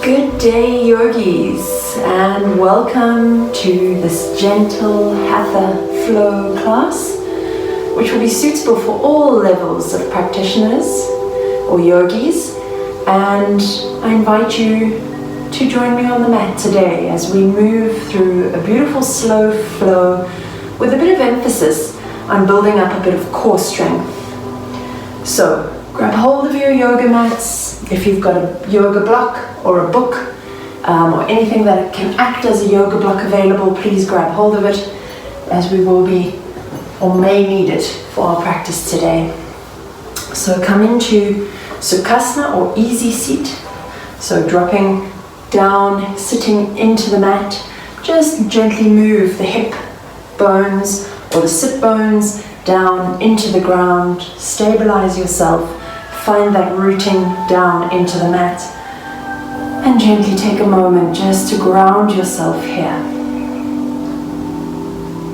Good day, yogis, and welcome to this gentle Hatha flow class, which will be suitable for all levels of practitioners or yogis. And I invite you to join me on the mat today as we move through a beautiful slow flow with a bit of emphasis on building up a bit of core strength. So grab hold of your yoga mats. If you've got a yoga block or a book or anything that can act as a yoga block available, please grab hold of it, as we will be or may need it for our practice today. So come into Sukhasana or easy seat. So dropping down, sitting into the mat, just gently move the hip bones or the sit bones down into the ground. Stabilize yourself. Find that rooting down into the mat. And gently take a moment just to ground yourself here.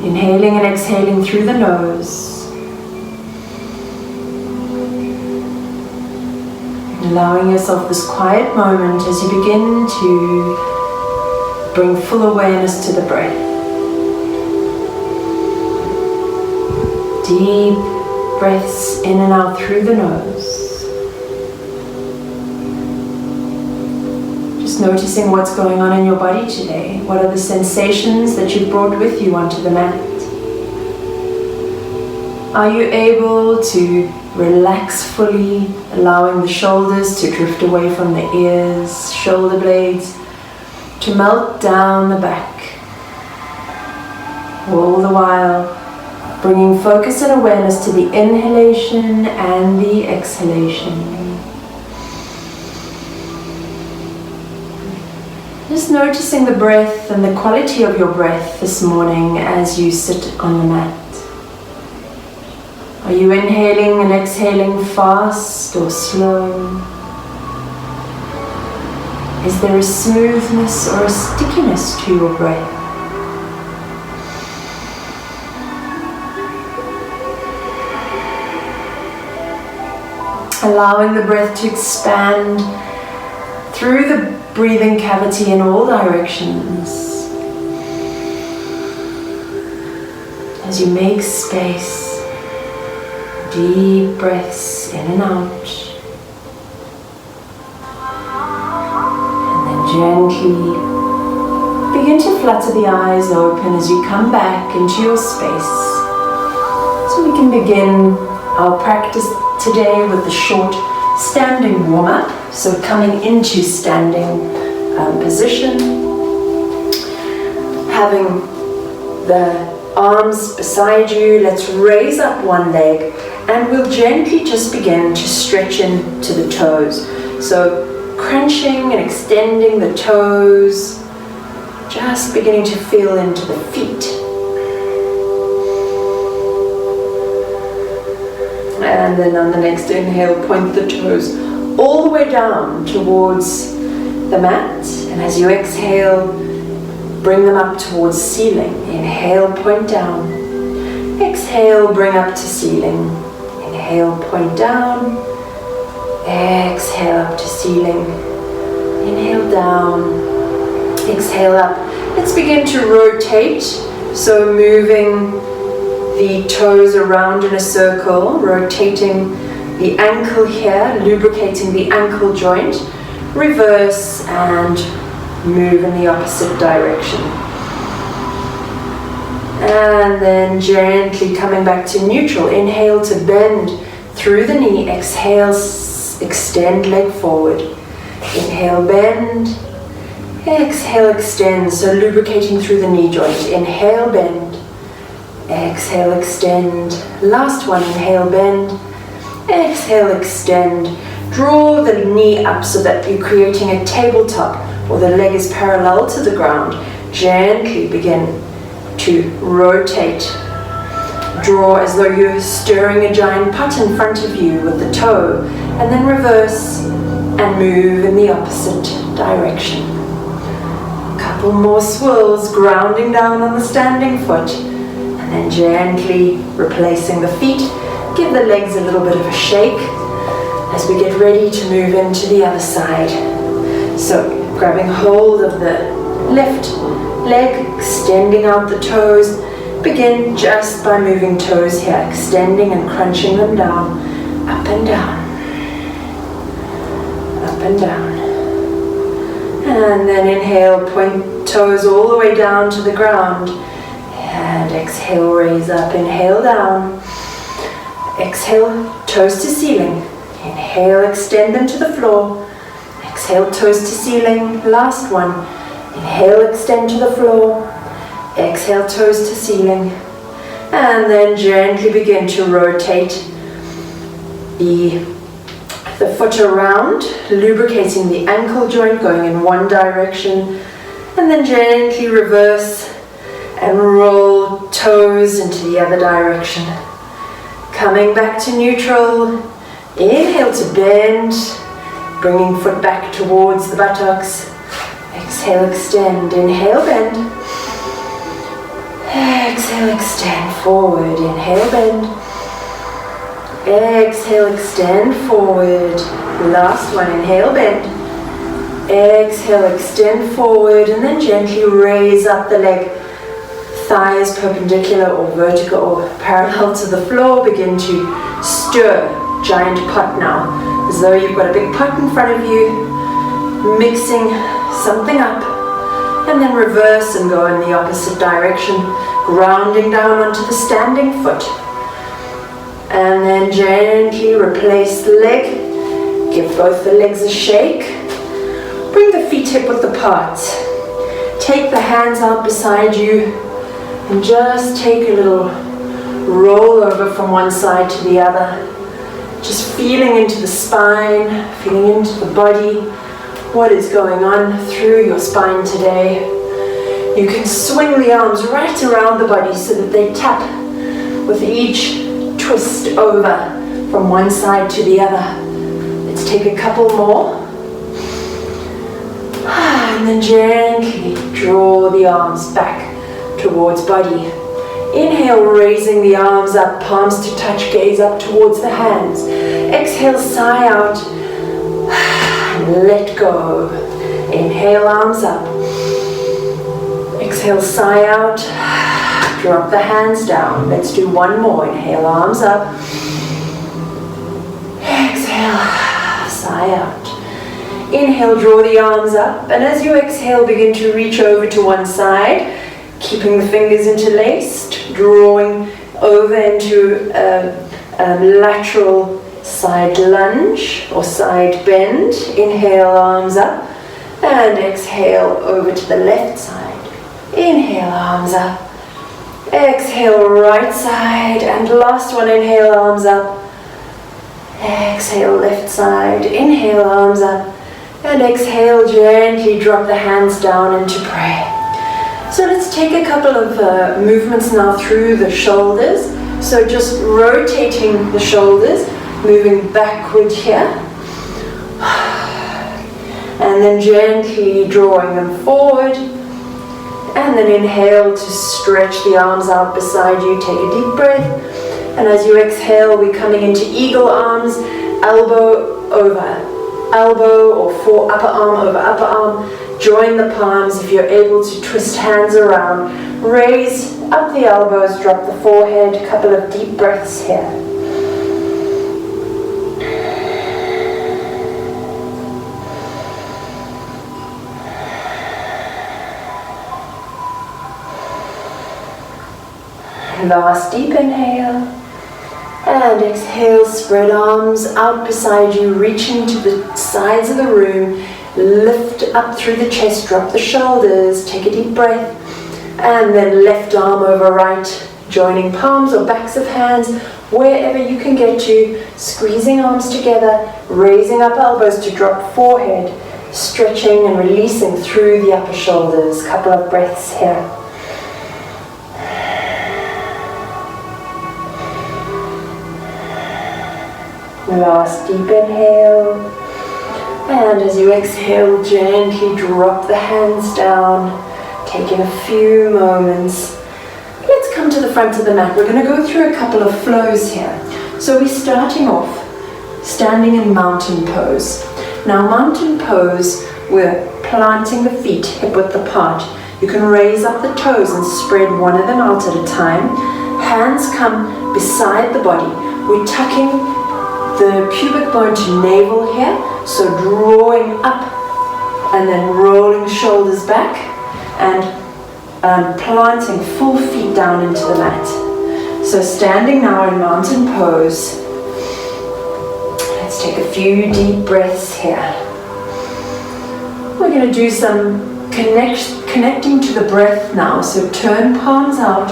Inhaling and exhaling through the nose. Allowing yourself this quiet moment as you begin to bring full awareness to the breath. Deep breaths in and out through the nose. Just noticing what's going on in your body today. What are the sensations that you've brought with you onto the mat? Are you able to relax fully, allowing the shoulders to drift away from the ears, shoulder blades to melt down the back? All the while bringing focus and awareness to the inhalation and the exhalation. Just noticing the breath and the quality of your breath this morning as you sit on the mat. Are you inhaling and exhaling fast or slow? Is there a smoothness or a stickiness to your breath? Allowing the breath to expand through the breathing cavity in all directions as you make space. Deep breaths in and out, and then gently begin to flutter the eyes open as you come back into your space. So we can begin our practice today with the short standing warm-up. So coming into standing position, having the arms beside you. Let's raise up one leg and we'll gently just begin to stretch into the toes. So crunching and extending the toes, just beginning to feel into the feet. And then on the next inhale, point the toes all the way down towards the mat. And as you exhale, bring them up towards ceiling. Inhale, point down. Exhale, bring up to ceiling. Inhale, point down. Exhale, up to ceiling. Inhale, down. Exhale, up. Let's begin to rotate. So moving the toes around in a circle, rotating the ankle here, lubricating the ankle joint. Reverse and move in the opposite direction. And then gently coming back to neutral. Inhale to bend through the knee. Exhale, extend leg forward. Inhale, bend. Exhale, extend. So lubricating through the knee joint. Inhale, bend. Exhale, extend. Last one, inhale, bend. Exhale, extend. Draw the knee up so that you're creating a tabletop or the leg is parallel to the ground. Gently begin to rotate. Draw as though you're stirring a giant pot in front of you with the toe, and then reverse and move in the opposite direction. A couple more swirls, grounding down on the standing foot, and then gently replacing the feet. Give the legs a little bit of a shake as we get ready to move into the other side. So Grabbing hold of the left leg, extending out the toes. Begin just by moving toes here, extending and crunching them down, up and down, up and down. And then inhale, point toes all the way down to the ground. And exhale, raise up, inhale down. Exhale, toes to ceiling. Inhale, extend them to the floor. Exhale, toes to ceiling. Last one. Inhale, extend to the floor. Exhale, toes to ceiling. And then gently begin to rotate the foot around, lubricating the ankle joint, going in one direction. And then gently reverse and roll toes into the other direction. Coming back to neutral. Inhale to bend, bringing foot back towards the buttocks. Exhale, extend. Inhale, bend. Exhale, extend forward. Inhale, bend. Exhale, extend forward. Last one. Inhale, bend. Exhale, extend forward, and then gently raise up the leg. Thighs perpendicular or vertical or parallel to the floor. Begin to stir. Giant pot now, as though you've got a big pot in front of you, mixing something up, and then reverse and go in the opposite direction, grounding down onto the standing foot. And then gently replace the leg, give both the legs a shake, bring the feet hip width apart, take the hands out beside you, and just take a little roll over from one side to the other. Just feeling into the spine, feeling into the body, what is going on through your spine today. You can swing the arms right around the body so that they tap with each twist over from one side to the other. Let's take a couple more. And then gently draw the arms back towards body. Inhale, raising the arms up, palms to touch, gaze up towards the hands. Exhale, sigh out, and let go. Inhale, arms up. Exhale, sigh out, drop the hands down. Let's do one more. Inhale, arms up. Exhale, sigh out. Inhale, draw the arms up, and as you exhale, begin to reach over to one side. Keeping the fingers interlaced, drawing over into a lateral side lunge or side bend. Inhale, arms up, and exhale over to the left side. Inhale, arms up. Exhale, right side, and last one. Inhale, arms up. Exhale, left side. Inhale, arms up, and exhale, gently drop the hands down into prayer. So let's take a couple of movements now through the shoulders. So just rotating the shoulders, moving backward here. And then gently drawing them forward. And then inhale to stretch the arms out beside you. Take a deep breath. And as you exhale, we're coming into eagle arms, elbow over elbow or upper arm over upper arm. Join the palms if you're able to twist hands around. Raise up the elbows, drop the forehead. A couple of deep breaths here. Last deep inhale. And exhale, spread arms out beside you, reaching to the sides of the room. Lift up through the chest, drop the shoulders, take a deep breath, and then left arm over right, joining palms or backs of hands, wherever you can get to, squeezing arms together, raising up elbows to drop forehead, stretching and releasing through the upper shoulders. Couple of breaths here. Last deep inhale, and as you exhale, gently drop the hands down, taking a few moments. Let's come to the front of the mat. We're going to go through a couple of flows here. So we're starting off standing in mountain pose. Now mountain pose, we're planting the feet hip width apart. You can raise up the toes and spread one of them out at a time. Hands come beside the body. We're tucking the pubic bone to navel here, so drawing up and then rolling shoulders back and planting full feet down into the mat. So standing now in mountain pose. Let's take a few deep breaths here. We're going to do some connecting to the breath now. So turn palms out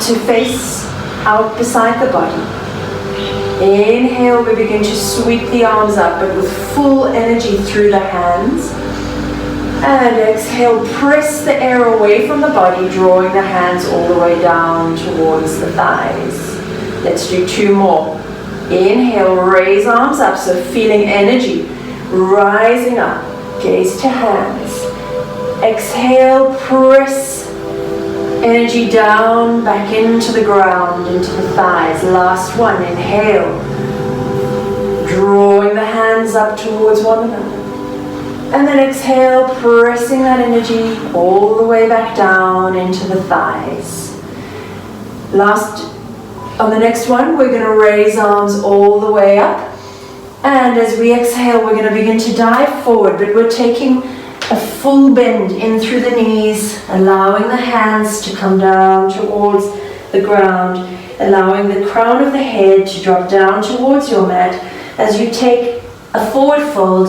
to face out beside the body. Inhale, we begin to sweep the arms up, but with full energy through the hands. And exhale, press the air away from the body, drawing the hands all the way down towards the thighs. Let's do 2 more. Inhale, raise arms up, so feeling energy rising up, gaze to hands. Exhale, press energy down, back into the ground, into the thighs. Last one, inhale, drawing the hands up towards one another. And then exhale, pressing that energy all the way back down into the thighs. On the next one, we're going to raise arms all the way up. And as we exhale, we're going to begin to dive forward, but we're taking a full bend in through the knees, allowing the hands to come down towards the ground, allowing the crown of the head to drop down towards your mat as you take a forward fold,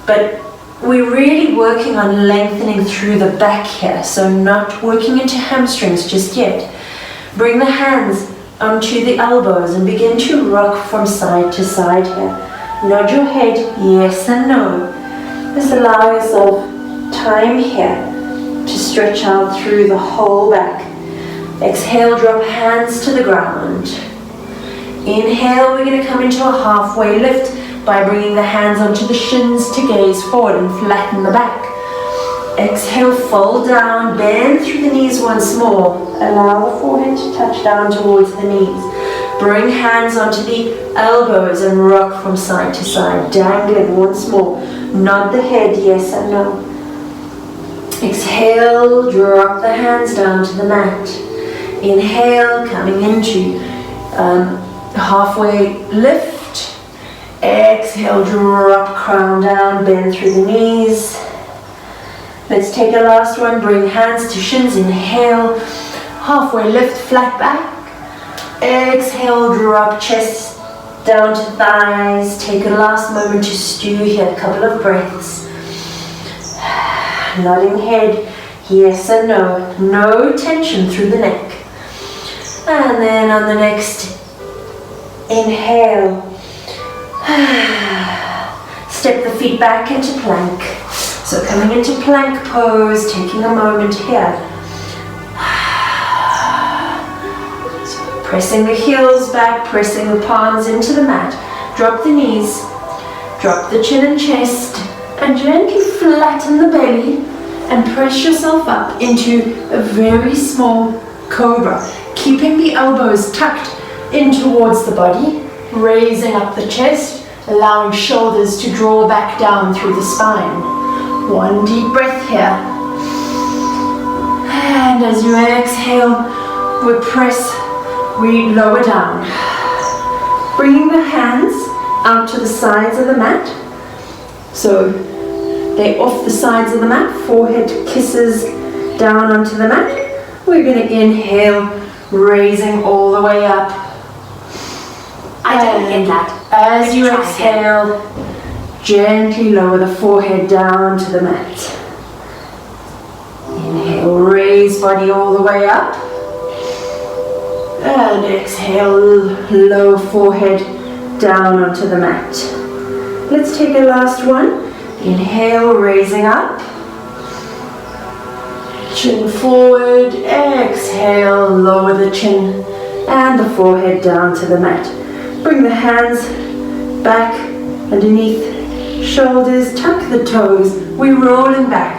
but we're really working on lengthening through the back here, so not working into hamstrings just yet. Bring the hands onto the elbows and begin to rock from side to side here. Nod your head, yes and no. Just allow yourself time here to stretch out through the whole back. Exhale, drop hands to the ground. Inhale, we're going to come into a halfway lift by bringing the hands onto the shins to gaze forward and flatten the back. Exhale, fold down, bend through the knees once more. Allow the forehead to touch down towards the knees. Bring hands onto the elbows and rock from side to side. Dangling once more. Nod the head, yes and no. Exhale, drop the hands down to the mat. Inhale, coming into halfway lift. Exhale, drop crown down, bend through the knees. Let's take a last one, bring hands to shins, inhale, halfway lift, flat back. Exhale, drop chest down to thighs. Take a last moment to stew here, a couple of breaths. Nodding head, yes and no. No tension through the neck. And then on the next inhale, step the feet back into plank. So coming into plank pose, taking a moment here. So pressing the heels back, pressing the palms into the mat. Drop the knees, drop the chin and chest, and gently flatten the belly and press yourself up into a very small cobra, keeping the elbows tucked in towards the body, raising up the chest, allowing shoulders to draw back down through the spine. One deep breath here. And as you exhale, we lower down. Bringing the hands out to the sides of the mat. So they're off the sides of the mat, forehead kisses down onto the mat. We're going to inhale, raising all the way up. I don't get that. As you exhale, gently lower the forehead down to the mat. Inhale, raise body all the way up. And exhale, lower forehead down onto the mat. Let's take a last one. Inhale, raising up. Chin forward. Exhale, lower the chin and the forehead down to the mat. Bring the hands back underneath shoulders, tuck the toes. We're rolling back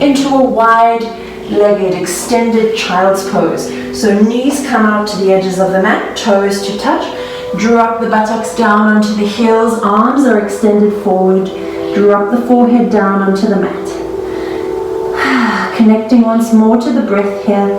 into a wide-legged, extended child's pose. So knees come out to the edges of the mat, toes to touch. Drop the buttocks down onto the heels, arms are extended forward. Drop the forehead down onto the mat. Connecting once more to the breath here.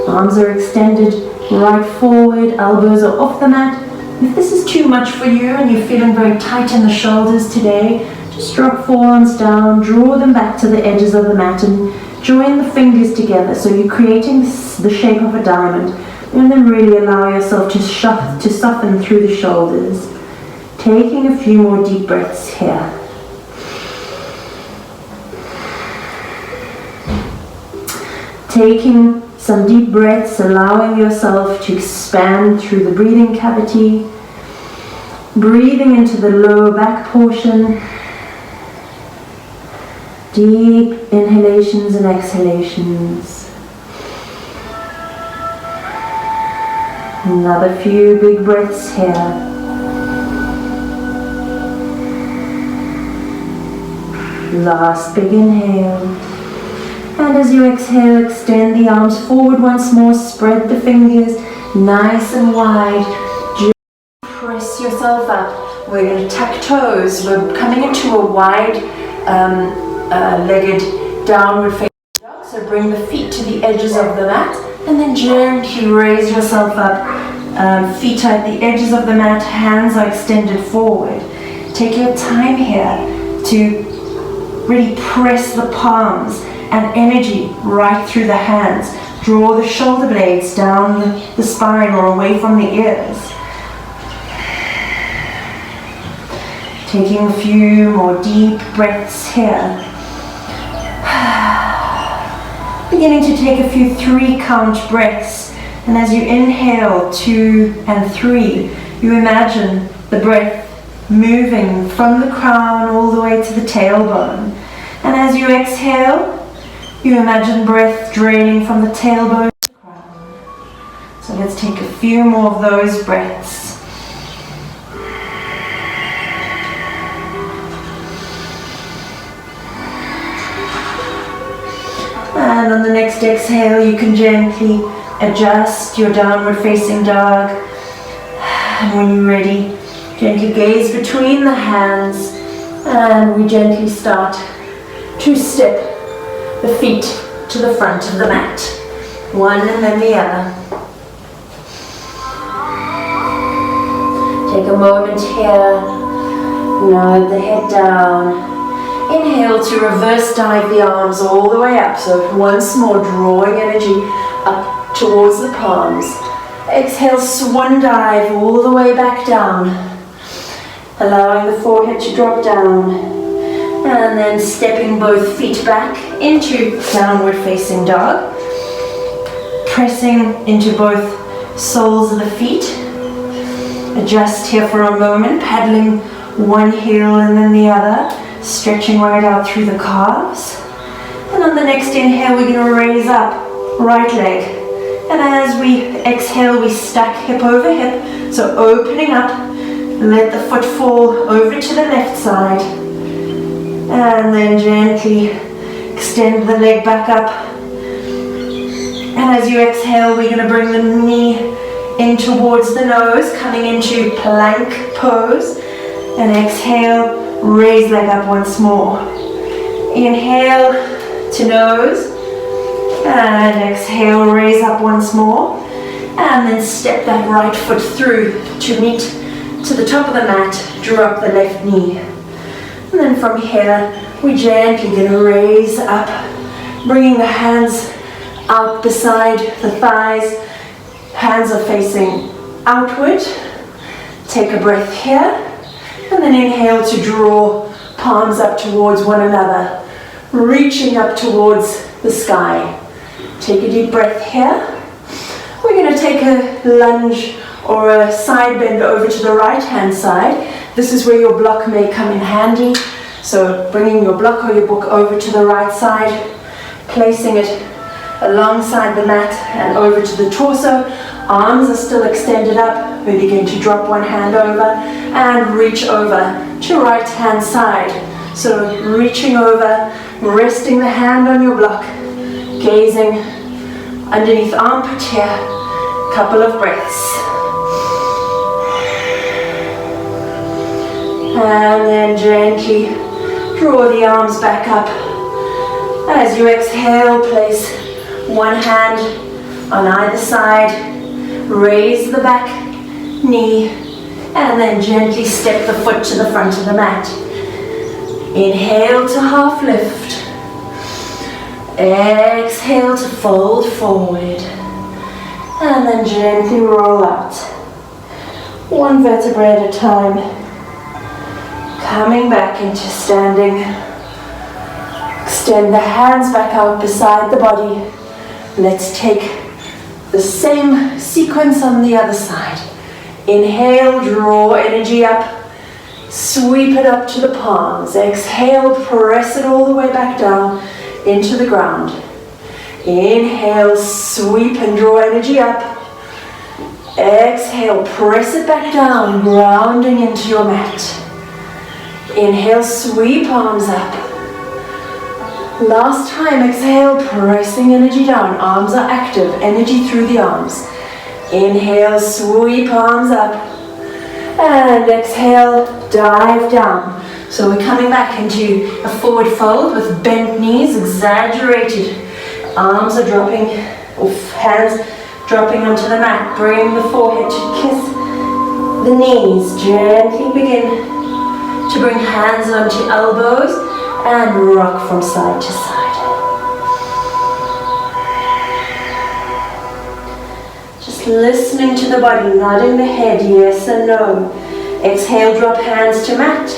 Arms are extended right forward, elbows are off the mat. If this is too much for you and you're feeling very tight in the shoulders today, just drop forearms down, draw them back to the edges of the mat and join the fingers together. So you're creating the shape of a diamond. And then really allow yourself to soften through the shoulders. Taking a few more deep breaths here. Taking some deep breaths, allowing yourself to expand through the breathing cavity. Breathing into the lower back portion. Deep inhalations and exhalations. Another few big breaths here. Last big inhale. And as you exhale, extend the arms forward once more. Spread the fingers nice and wide. Just press yourself up. We're going to tuck toes. We're coming into a wide legged downward facing dog. So bring the feet to the edges of the mat. And then gently raise yourself up. Feet are at the edges of the mat. Hands are extended forward. Take your time here to really press the palms and energy right through the hands. Draw the shoulder blades down the spine or away from the ears. Taking a few more deep breaths here. Beginning to take a few 3-count breaths. And as you inhale 2 and 3, you imagine the breath moving from the crown all the way to the tailbone. And as you exhale, you imagine breath draining from the tailbone to the crown. So let's take a few more of those breaths. And on the next exhale, you can gently adjust your downward facing dog. And when you're ready, gently gaze between the hands. And we gently start to step the feet to the front of the mat. One and then the other. Take a moment here. Nod the head down. Inhale to reverse dive the arms all the way up. So once more, drawing energy up towards the palms. Exhale, swan dive all the way back down. Allowing the forehead to drop down. And then stepping both feet back into downward facing dog. Pressing into both soles of the feet. Adjust here for a moment, paddling one heel and then the other. Stretching right out through the calves. And on the next inhale, we're going to raise up right leg. And as we exhale, we stack hip over hip. So opening up, let the foot fall over to the left side. And then gently extend the leg back up. And as you exhale, we're going to bring the knee in towards the nose, coming into plank pose. And exhale. Raise leg up once more. Inhale to nose. And exhale, raise up once more. And then step that right foot through to meet to the top of the mat. Drop the left knee. And then from here, we gently going to raise up. Bringing the hands out beside the thighs. Hands are facing outward. Take a breath here. And then inhale to draw palms up towards one another, reaching up towards the sky. Take a deep breath here. We're going to take a lunge or a side bend over to the right hand side. This is where your block may come in handy. So bringing your block or your book over to the right side, placing it alongside the mat and over to the torso. Arms are still extended up. We begin to drop one hand over and reach over to right hand side. So reaching over, resting the hand on your block, gazing underneath armpit here. Couple of breaths. And then gently draw the arms back up. As you exhale, place one hand on either side. Raise the back knee. And then gently step the foot to the front of the mat. Inhale to half lift. Exhale to fold forward. And then gently roll out. One vertebra at a time. Coming back into standing. Extend the hands back out beside the body. Let's take the same sequence on the other side. Inhale, draw energy up. Sweep it up to the palms. Exhale, press it all the way back down into the ground. Inhale, sweep and draw energy up. Exhale, press it back down, grounding into your mat. Inhale, sweep arms up. Last time, exhale, pressing energy down. Arms are active, energy through the arms. Inhale, sweep arms up. And exhale, dive down. So we're coming back into a forward fold with bent knees, exaggerated. Arms are dropping, or hands dropping onto the mat. Bring the forehead to kiss the knees. Gently begin to bring hands onto elbows and rock from side to side. Just listening to the body, nodding the head, yes and no. Exhale, drop hands to mat.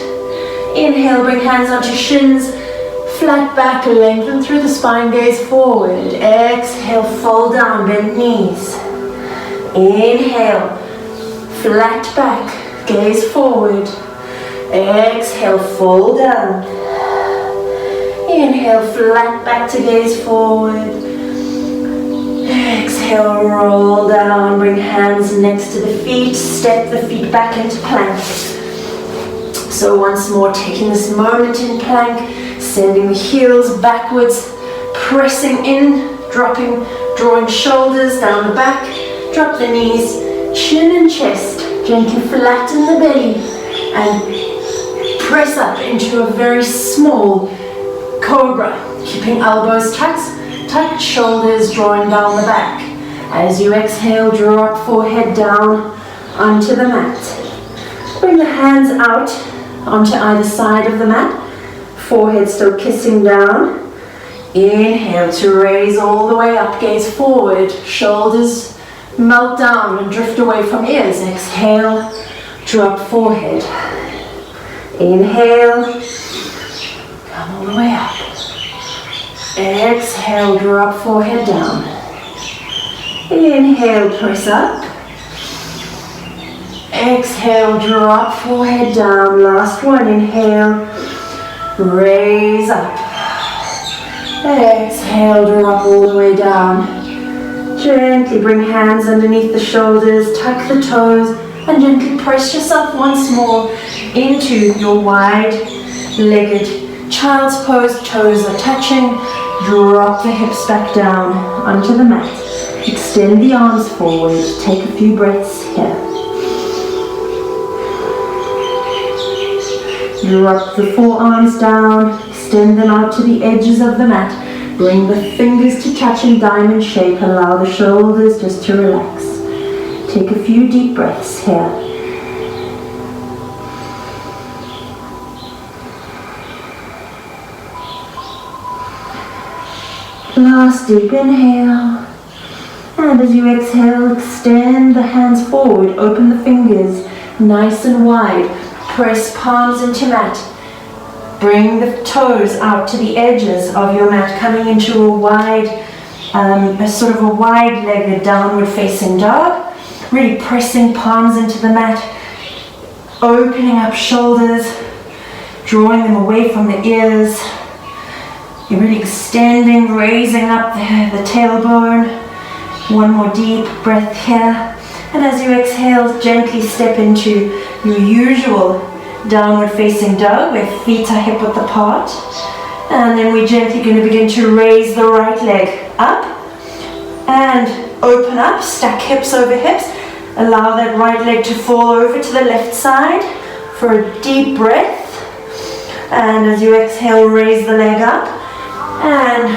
Inhale, bring hands onto shins. Flat back, lengthen through the spine, gaze forward. Exhale, fold down, bend knees. Inhale, flat back, gaze forward. Exhale, fold down. Inhale, flat back to gaze forward. Exhale, roll down, bring hands next to the feet, step the feet back into plank. So once more, taking this moment in plank, sending the heels backwards, pressing in, dropping, drawing shoulders down the back, drop the knees, chin and chest, gently flatten the belly, and press up into a very small cobra, keeping elbows tucked, shoulders drawing down the back. As you exhale, draw up forehead down onto the mat. Bring the hands out onto either side of the mat. Forehead still kissing down. Inhale to raise all the way up, gaze forward. Shoulders melt down and drift away from ears. Exhale, drop forehead. Inhale, come all the way up. Exhale, drop forehead down. Inhale, press up. Exhale, drop forehead down. Last one, inhale, raise up. Exhale, drop all the way down. Gently bring hands underneath the shoulders, tuck the toes, and gently press yourself once more into your wide-legged child's pose. Toes are touching. Drop the hips back down onto the mat. Extend the arms forward. Take a few breaths here. Drop the forearms down. Extend them out to the edges of the mat. Bring the fingers to touch in diamond shape. Allow the shoulders just to relax. Take a few deep breaths here. Last deep inhale. And as you exhale, extend the hands forward. Open the fingers nice and wide. Press palms into mat. Bring the toes out to the edges of your mat, coming into a sort of a wide-legged downward facing dog. Really pressing palms into the mat, opening up shoulders, drawing them away from the ears. You're really extending, raising up the tailbone. One more deep breath here. And as you exhale, gently step into your usual downward facing dog where feet are hip width apart. And then we're gently going to begin to raise the right leg up and open up, stack hips over hips. Allow that right leg to fall over to the left side. for a deep breath. And as you exhale, raise the leg up. And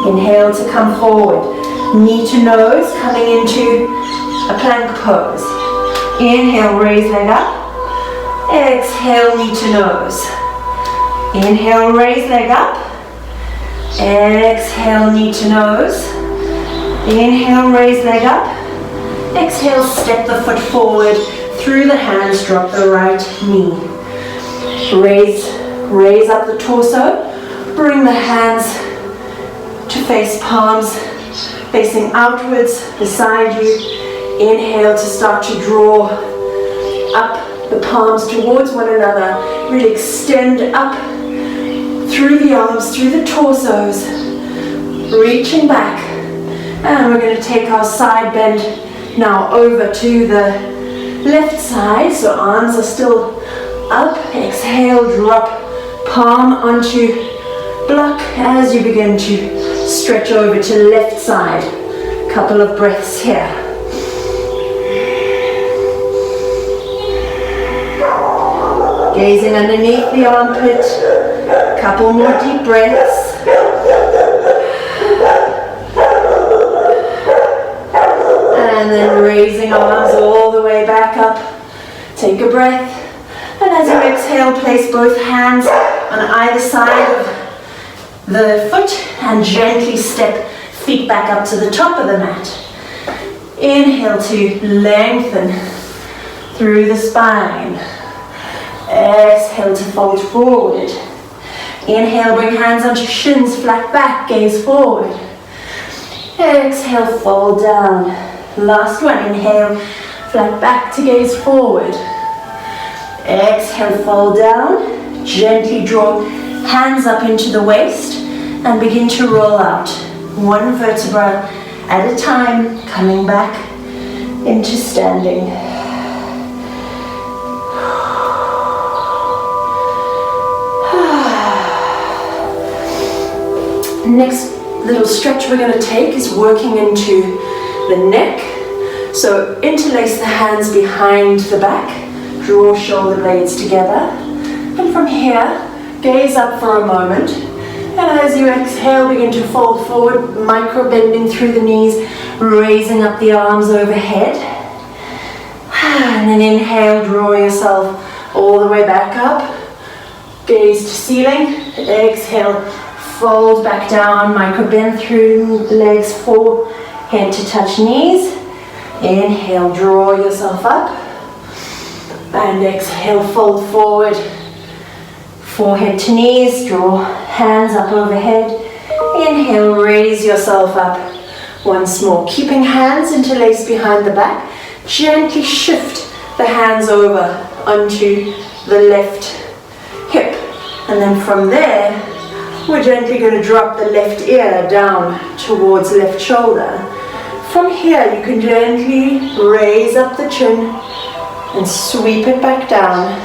inhale to come forward. Knee to nose, coming into a plank pose. Inhale, raise leg up. Exhale, knee to nose. Inhale, raise leg up. Exhale, knee to nose. Inhale, raise leg up. Exhale, step the foot forward through the hands, drop the right knee. Raise up the torso. Bring the hands to face palms facing outwards beside you. Inhale to start to draw up the palms towards one another. Really extend up through the arms, through the torsos, reaching back. And we're going to take our side bend now over to the left side. So arms are still up. Exhale, drop palm onto block as you begin to stretch over to left side. Couple of breaths here. Gazing underneath the armpit. Couple more deep breaths. And then raising arms all the way back up. Take a breath. And as you exhale, place both hands on either side of the foot and gently step feet back up to the top of the mat. Inhale to lengthen through the spine. Exhale to fold forward. Inhale, bring hands onto shins, flat back, gaze forward. Exhale, fold down. Last one, inhale, flat back to gaze forward. Exhale, fold down. Gently draw hands up into the waist and begin to roll out. One vertebra at a time, coming back into standing. Next little stretch we're going to take is working into the neck. So interlace the hands behind the back, draw shoulder blades together, and from here, gaze up for a moment. And as you exhale, begin to fold forward, micro bending through the knees, raising up the arms overhead. And then inhale, draw yourself all the way back up, gaze to ceiling. Exhale, fold back down, micro bend through legs, forehead to touch knees. Inhale, draw yourself up. And exhale, fold forward, forehead to knees, draw hands up overhead. Inhale, raise yourself up once more. Keeping hands interlaced behind the back, gently shift the hands over onto the left hip. And then from there, we're gently going to drop the left ear down towards left shoulder. From here, you can gently raise up the chin and sweep it back down.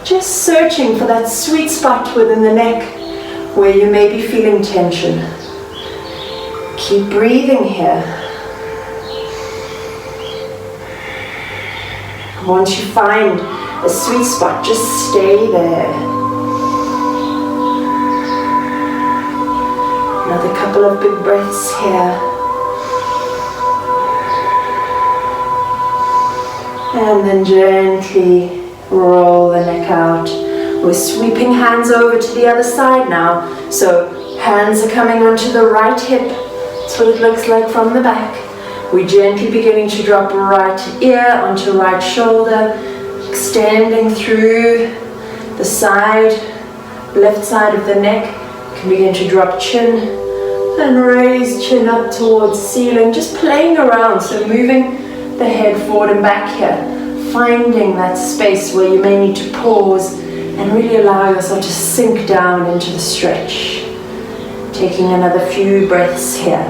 Just searching for that sweet spot within the neck where you may be feeling tension. Keep breathing here. Once you find a sweet spot, just stay there. Another couple of big breaths here. And then gently roll the neck out. We're sweeping hands over to the other side now. So hands are coming onto the right hip. That's what it looks like from the back. We're gently beginning to drop right ear onto right shoulder, extending through the side, left side of the neck. You can begin to drop chin and raise chin up towards ceiling, just playing around, so moving the head forward and back here, finding that space where you may need to pause and really allow yourself to sink down into the stretch. Taking another few breaths here.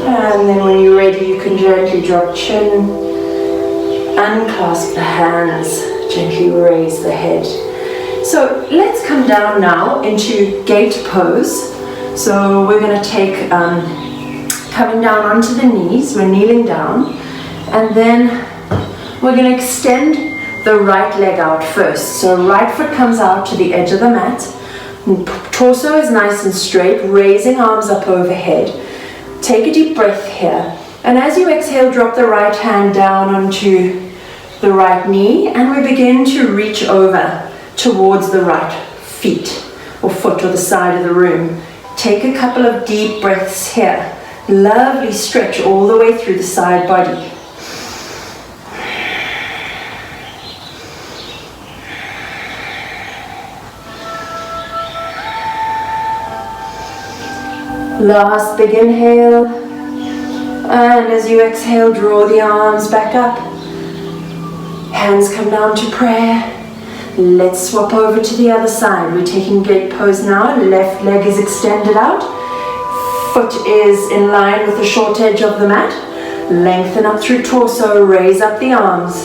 And then when you're ready, you can gently drop chin, unclasp the hands, gently raise the head. So let's come down now into gate pose. So we're going to take, coming down onto the knees, we're kneeling down, And then we're going to extend the right leg out first. So right foot comes out to the edge of the mat. Torso is nice and straight, raising arms up overhead. Take a deep breath here. And as you exhale, drop the right hand down onto the right knee, and we begin to reach over towards the right feet or foot or the side of the room. Take a couple of deep breaths here. Lovely stretch all the way through the side body. Last big inhale, and as you exhale, draw the arms back up. Hands come down to prayer. Let's swap over to the other side. We're taking gate pose now. Left leg is extended out. Foot is in line with the short edge of the mat. Lengthen up through torso, raise up the arms.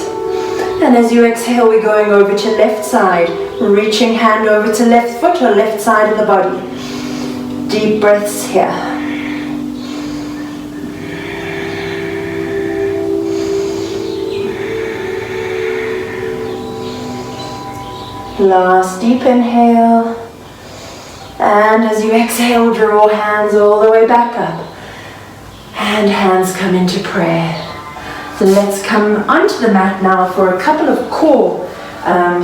And as you exhale, we're going over to left side, reaching hand over to left foot or left side of the body. Deep breaths here. Last deep inhale. And as you exhale, draw hands all the way back up. And hands come into prayer. So let's come onto the mat now for a couple of core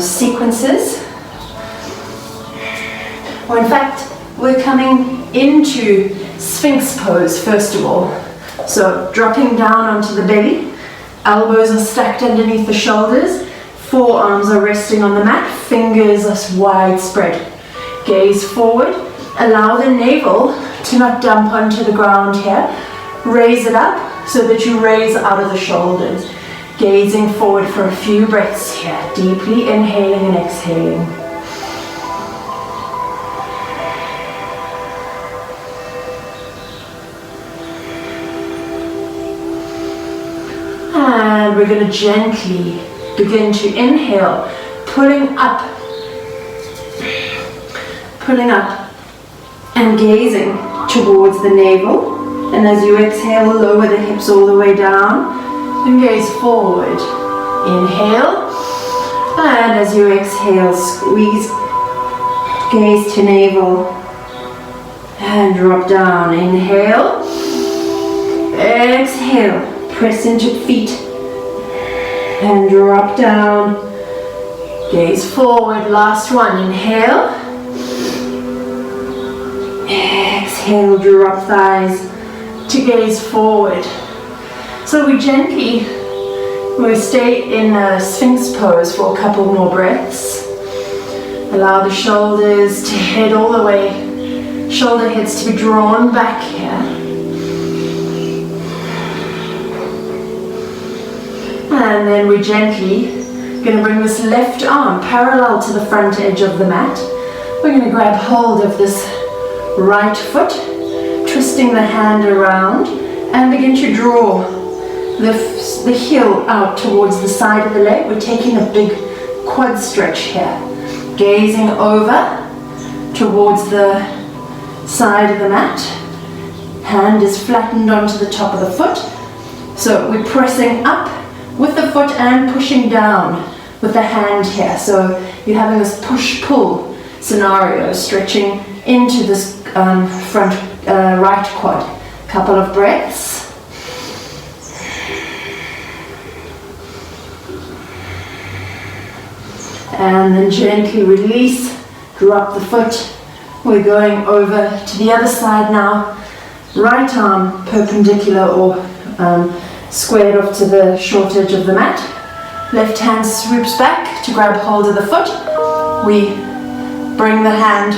sequences. Or in fact, we're coming into Sphinx pose first of all. So dropping down onto the belly, elbows are stacked underneath the shoulders, forearms are resting on the mat, fingers are wide spread. Gaze forward, allow the navel to not dump onto the ground here. Raise it up so that you raise out of the shoulders. Gazing forward for a few breaths here, deeply inhaling and exhaling. And we're going to gently begin to inhale, pulling up and gazing towards the navel. And as you exhale, lower the hips all the way down and gaze forward. Inhale, and as you exhale, squeeze, gaze to navel and drop down. Inhale, exhale. Press into feet and drop down. Gaze forward. Last one. Inhale. Exhale. Drop thighs to gaze forward. So we we'll stay in a Sphinx pose for a couple more breaths. Allow the shoulders to head all the way. Shoulder heads to be drawn back here. And then we're gently going to bring this left arm parallel to the front edge of the mat. We're going to grab hold of this right foot, twisting the hand around, and begin to draw the heel out towards the side of the leg. We're taking a big quad stretch here. Gazing over towards the side of the mat. Hand is flattened onto the top of the foot. So we're pressing up with the foot and pushing down with the hand here. So you're having this push-pull scenario, stretching into this front right quad. Couple of breaths. And then gently release, drop the foot. We're going over to the other side now. Right arm perpendicular or squared off to the short edge of the mat. Left hand swoops back to grab hold of the foot. We bring the hand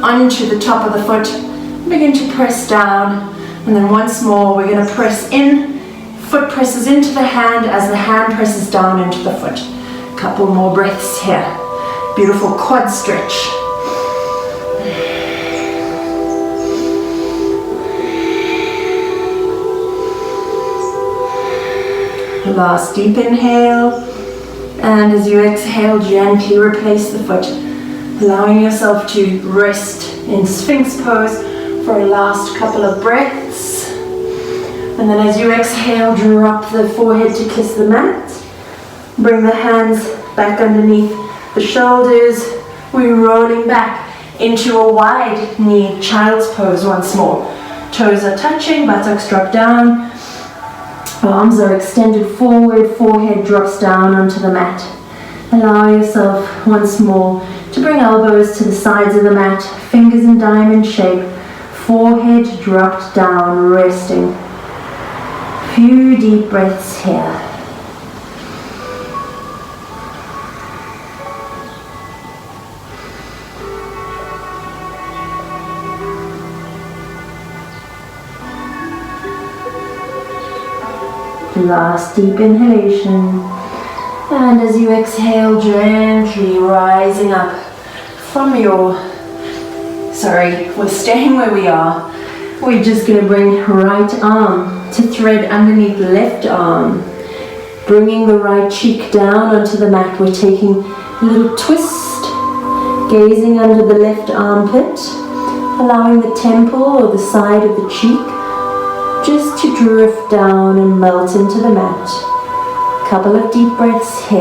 onto the top of the foot, begin to press down, and then once more we're going to press in. Foot presses into the hand as the hand presses down into the foot. Couple more breaths here. Beautiful quad stretch. Last deep inhale, and as you exhale, gently replace the foot, allowing yourself to rest in Sphinx pose for a last couple of breaths. And then as you exhale, drop the forehead to kiss the mat. Bring the hands back underneath the shoulders. We're rolling back into a wide knee child's pose once more. Toes are touching, buttocks drop down. Arms are extended forward, forehead drops down onto the mat. Allow yourself once more to bring elbows to the sides of the mat, fingers in diamond shape, forehead dropped down, resting. Few deep breaths here. Last deep inhalation. And as you exhale, gently rising up from your... we're staying where we are. We're just going to bring right arm to thread underneath left arm. Bringing the right cheek down onto the mat. We're taking a little twist, gazing under the left armpit, allowing the temple or the side of the cheek just to drift down and melt into the mat. Couple of deep breaths here.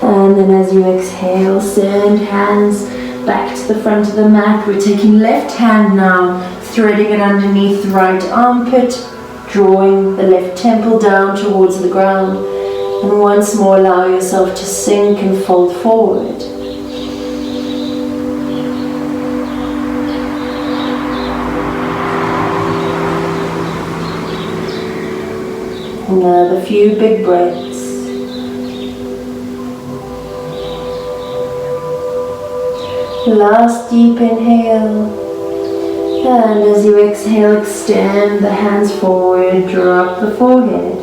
And then as you exhale, send hands back to the front of the mat. We're taking left hand now, threading it underneath the right armpit, drawing the left temple down towards the ground. And once more, allow yourself to sink and fold forward. Another few big breaths. Last deep inhale. And as you exhale, extend the hands forward, drop the forehead.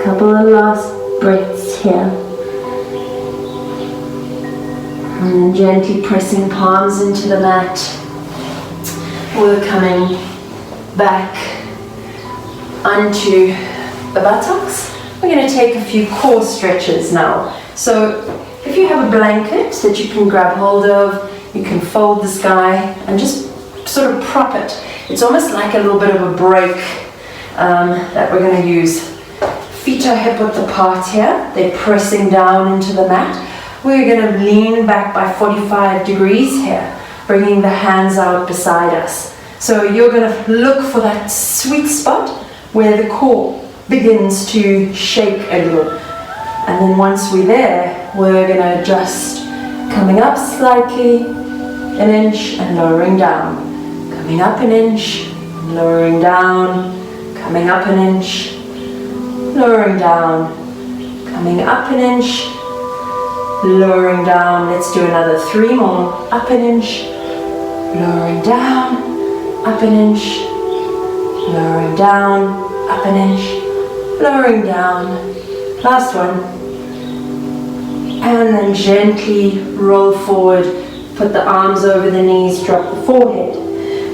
Couple of last breaths here. And then gently pressing palms into the mat. We're coming back onto the buttocks. We're going to take a few core stretches now. So if you have a blanket that you can grab hold of, you can fold this guy and just sort of prop it. It's almost like a little bit of a break that we're going to use. Feet are hip width apart here. They're pressing down into the mat. We're going to lean back by 45 degrees here, bringing the hands out beside us. So you're going to look for that sweet spot where the core begins to shake a little. And then once we're there, we're going to adjust, coming up slightly, an inch and lowering down. Coming up an inch, lowering down, coming up an inch, lowering down, coming up an inch, lowering down. Let's do another 3 more. Up an inch, lowering down, up an inch, lowering down, up an inch, lowering down. Last one. And then gently roll forward, put the arms over the knees, drop the forehead.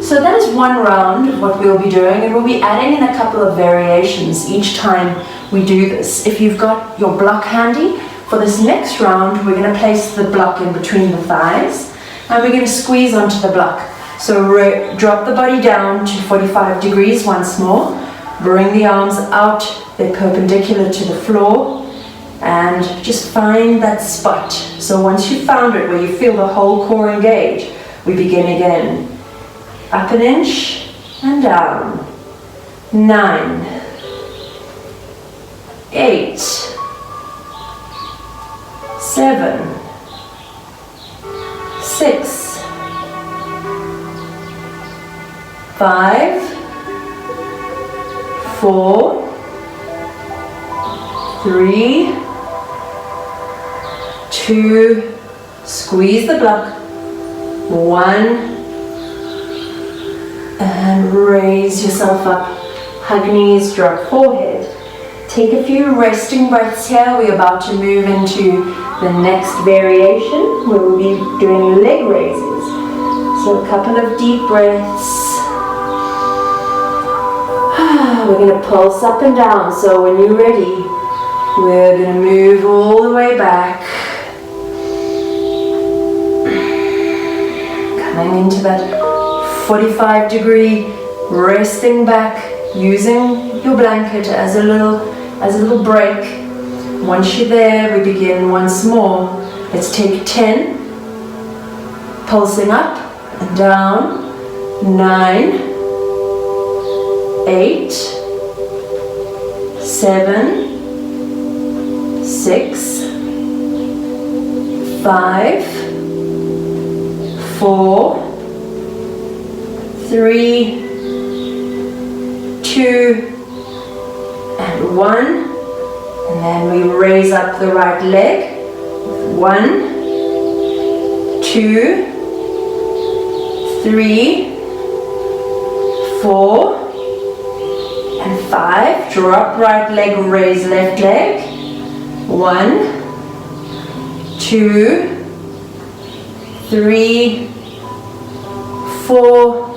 So that is one round of what we'll be doing, and we'll be adding in a couple of variations each time we do this. If you've got your block handy, for this next round, we're going to place the block in between the thighs, and we're going to squeeze onto the block. So drop the body down to 45 degrees once more, bring the arms out, they're perpendicular to the floor, and just find that spot. So once you've found it, where you feel the whole core engage, we begin again. Up an inch and down. 9, 8, 7, 6, 5, 4, 3, 2, squeeze the block, 1, and raise yourself up, hug knees, drop forehead. Take a few resting breaths here. We're about to move into the next variation where we'll be doing leg raises. So a couple of deep breaths. We're going to pulse up and down, so when you're ready, We're going to move all the way back. Coming into that 45-degree resting back, using your blanket as a little break. Once you're there, we begin once more. Let's take 10, pulsing up and down, 9, 8, 7, 6, 5, 4, 3, 2, and 1. And then we raise up the right leg. 1, 2, 3, 4, and 5. Drop right leg, raise left leg. 1, 2, 3, 4,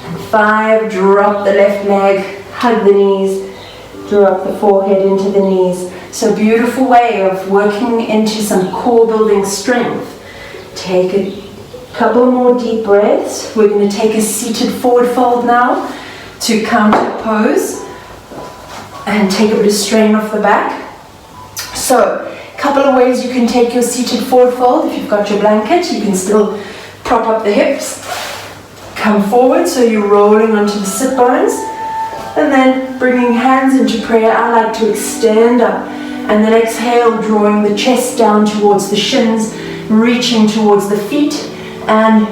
and 5. Drop the left leg, hug the knees, drop the forehead into the knees. So beautiful way of working into some core building strength. Take a couple more deep breaths. We're going to take a seated forward fold now to counter pose and take a bit of strain off the back. So a couple of ways you can take your seated forward fold. If you've got your blanket, you can still prop up the hips, come forward so you're rolling onto the sit bones, and then bringing hands into prayer. I like to extend up and then exhale, drawing the chest down towards the shins, reaching towards the feet. And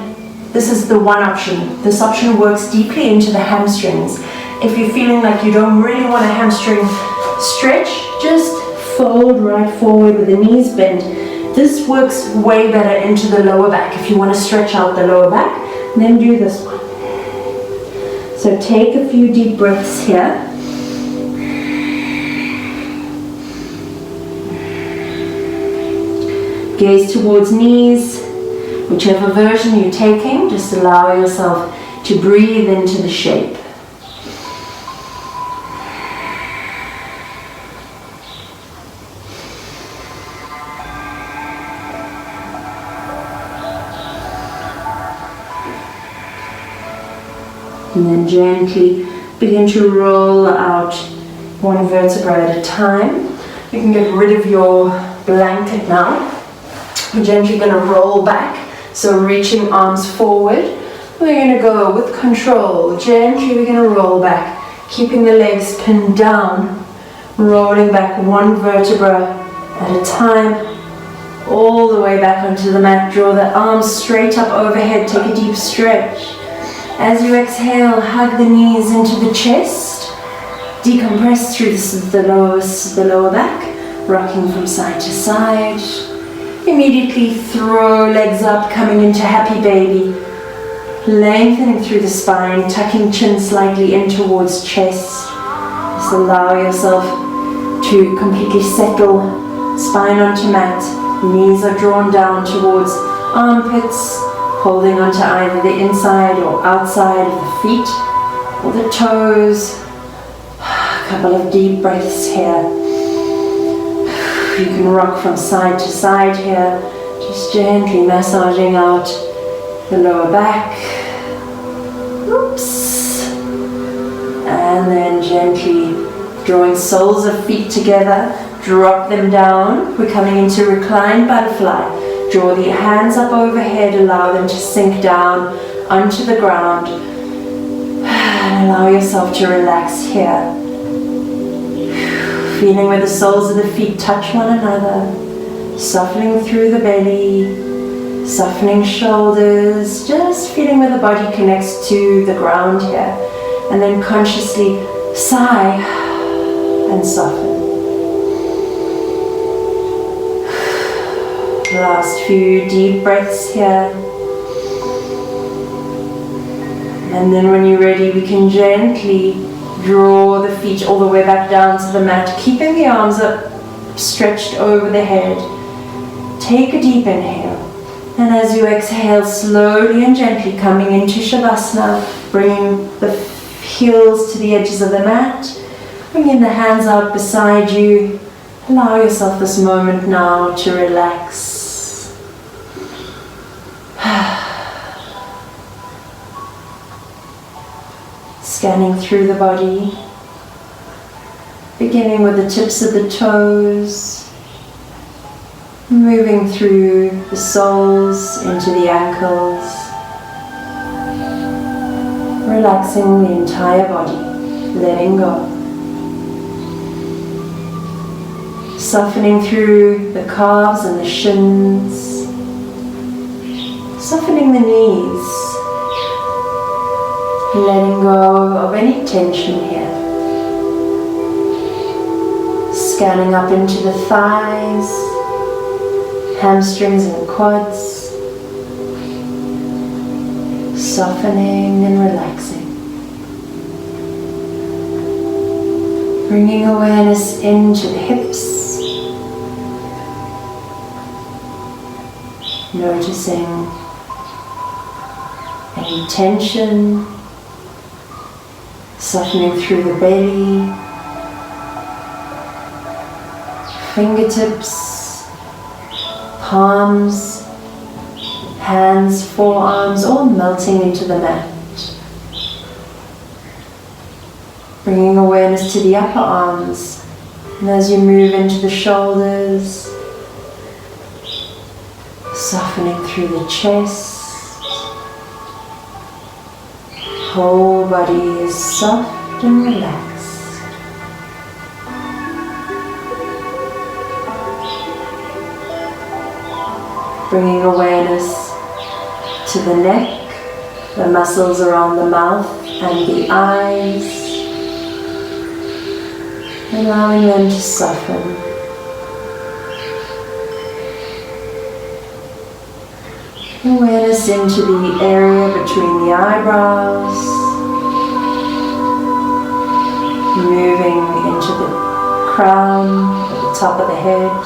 this is the one option. This option works deeply into the hamstrings. If you're feeling like you don't really want a hamstring stretch, just fold right forward with the knees bent. This works way better into the lower back. If you want to stretch out the lower back, then do this one. So take a few deep breaths here. Gaze towards knees. Whichever version you're taking, just allow yourself to breathe into the shape. And then gently begin to roll out one vertebra at a time. You can get rid of your blanket now. We're gently going to roll back, so reaching arms forward. We're going to go with control. Gently we're going to roll back, keeping the legs pinned down, rolling back one vertebra at a time, all the way back onto the mat. Draw the arms straight up overhead, take a deep stretch. As you exhale, hug the knees into the chest, decompress through the lower back, rocking from side to side. Immediately throw legs up, coming into happy baby, lengthening through the spine, tucking chin slightly in towards chest. Just allow yourself to completely settle, spine onto mat, knees are drawn down towards armpits, holding onto either the inside or outside of the feet or the toes. A couple of deep breaths here. You can rock from side to side here, just gently massaging out the lower back. Oops. And then gently drawing soles of feet together, drop them down. We're coming into reclined butterfly. Draw the hands up overhead, allow them to sink down onto the ground. And allow yourself to relax here. Feeling where the soles of the feet touch one another. Softening through the belly, softening shoulders, just feeling where the body connects to the ground here. And then consciously sigh and soften. Last few deep breaths here. And then when you're ready, we can gently draw the feet all the way back down to the mat, keeping the arms up, stretched over the head. Take a deep inhale. And as you exhale, slowly and gently coming into Shavasana, bringing the heels to the edges of the mat, bringing the hands out beside you, Allow yourself this moment now to relax. Scanning through the body, beginning with the tips of the toes, moving through the soles into the ankles, relaxing the entire body, letting go. Softening through the calves and the shins, softening the knees, letting go of any tension here. Scanning up into the thighs, hamstrings and quads, softening and relaxing. Bringing awareness into the hips, noticing any tension, softening through the belly, fingertips, palms, hands, forearms, all melting into the mat. Bringing awareness to the upper arms, and as you move into the shoulders, softening through the chest. Whole body is soft and relaxed. Bringing awareness to the neck, the muscles around the mouth and the eyes. Allowing them to soften. Awareness into the area between the eyebrows, moving into the crown at the top of the head,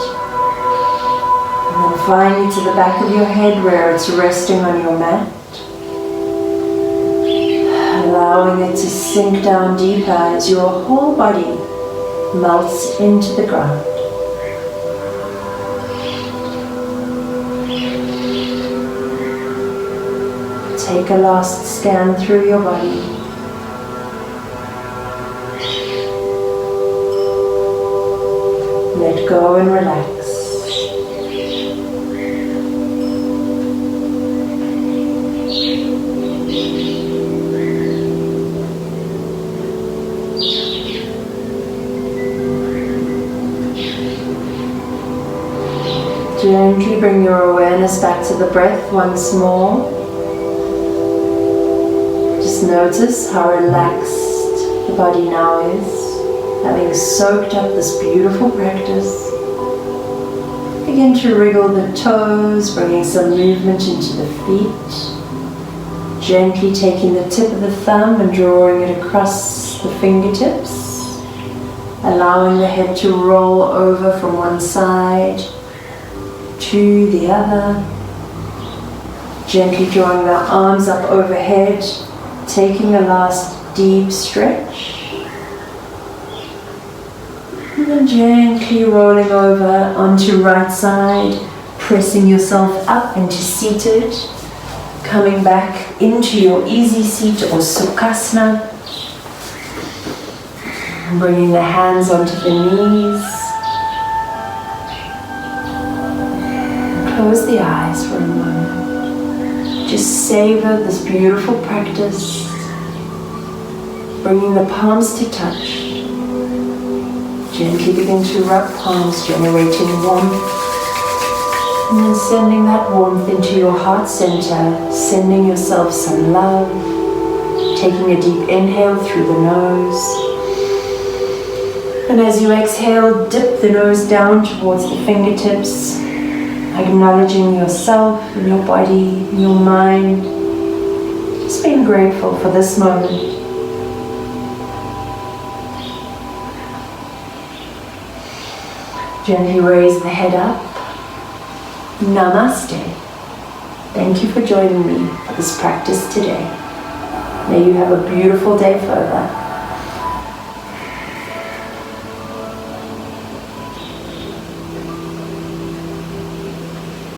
and then finally to the back of your head where it's resting on your mat. Allowing it to sink down deeper as your whole body melts into the ground. Take a last scan through your body. Let go and relax. Gently bring your awareness back to the breath once more. Just notice how relaxed the body now is, having soaked up this beautiful practice. Begin to wriggle the toes, bringing some movement into the feet. Gently taking the tip of the thumb and drawing it across the fingertips, allowing the head to roll over from one side to the other. Gently drawing the arms up overhead, taking a last deep stretch. And then gently rolling over onto right side, pressing yourself up into seated, coming back into your easy seat or Sukhasana. Bringing the hands onto the knees. Close the eyes for a moment. Just savor this beautiful practice. Bringing the palms to touch. Gently begin to rub palms, generating warmth. And then sending that warmth into your heart center, sending yourself some love. Taking a deep inhale through the nose. And as you exhale, dip the nose down towards the fingertips, acknowledging yourself and your body, and your mind. Just being grateful for this moment. Gently raise the head up. Namaste. Thank you for joining me for this practice today. May you have a beautiful day further.